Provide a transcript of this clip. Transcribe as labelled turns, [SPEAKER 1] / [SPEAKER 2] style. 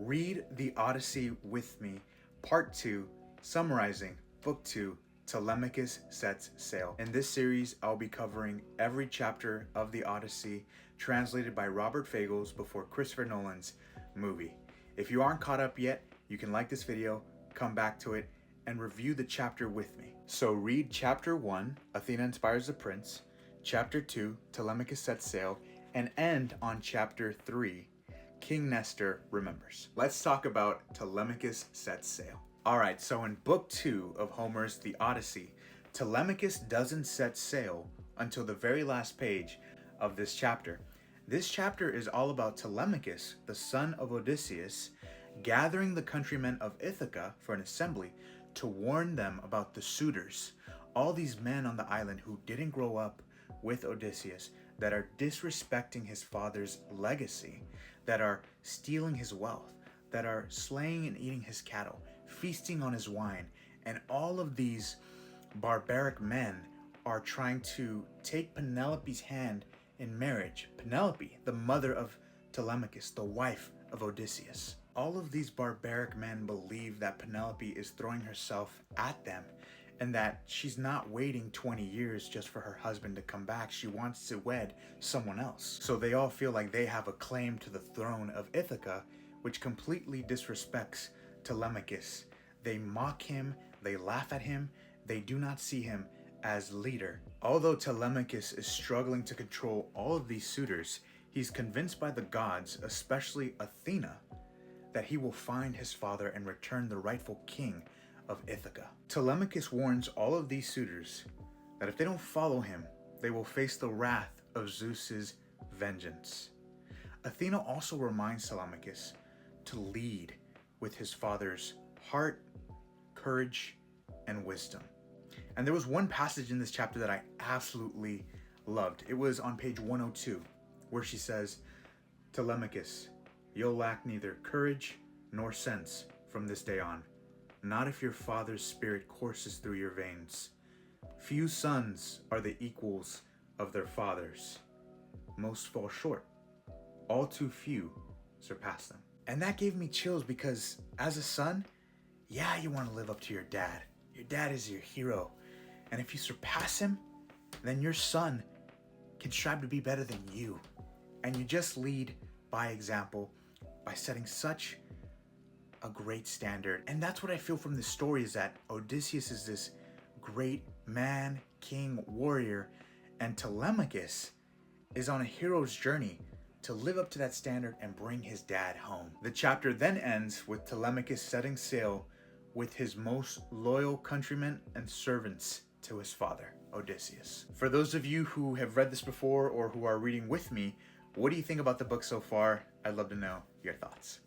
[SPEAKER 1] Read the Odyssey with me, Part 2, summarizing Book 2, Telemachus Sets Sail. In this series, I'll be covering every chapter of the Odyssey, translated by Robert Fagles before Christopher Nolan's movie. If you aren't caught up yet, you can like this video, come back to it, and review the chapter with me. So read Chapter 1, Athena Inspires the Prince, Chapter 2, Telemachus Sets Sail, and end on Chapter 3, King Nestor Remembers. Let's talk about Telemachus Sets Sail. Alright, so in Book 2 of Homer's The Odyssey, Telemachus doesn't set sail until the very last page of this chapter. This chapter is all about Telemachus, the son of Odysseus, gathering the countrymen of Ithaca for an assembly to warn them about the suitors, all these men on the island who didn't grow up with Odysseus, that are disrespecting his father's legacy, that are stealing his wealth, that are slaying and eating his cattle, feasting on his wine, and all of these barbaric men are trying to take Penelope's hand in marriage. Penelope, the mother of Telemachus, the wife of Odysseus. All of these barbaric men believe that Penelope is throwing herself at them and that she's not waiting 20 years just for her husband to come back. She wants to wed someone else. So they all feel like they have a claim to the throne of Ithaca, which completely disrespects Telemachus. They mock him, they laugh at him, they do not see him as leader. Although Telemachus is struggling to control all of these suitors, he's convinced by the gods, especially Athena, that he will find his father and return the rightful king of Ithaca. Telemachus warns all of these suitors that if they don't follow him, they will face the wrath of Zeus's vengeance. Athena also reminds Telemachus to lead with his father's heart, courage, and wisdom. And there was one passage in this chapter that I absolutely loved. It was on page 102, where she says, "Telemachus, you'll lack neither courage nor sense from this day on, not if your father's spirit courses through your veins. Few sons are the equals of their fathers. Most fall short. All too few surpass them." And that gave me chills because as a son, yeah, you want to live up to your dad. Your dad is your hero. And if you surpass him, then your son can strive to be better than you. And you just lead by example by setting such a great standard. And that's what I feel from this story, is that Odysseus is this great man, king, warrior, and Telemachus is on a hero's journey to live up to that standard and bring his dad home. The chapter then ends with Telemachus setting sail with his most loyal countrymen and servants to his father, Odysseus. For those of you who have read this before or who are reading with me, what do you think about the book so far? I'd love to know your thoughts.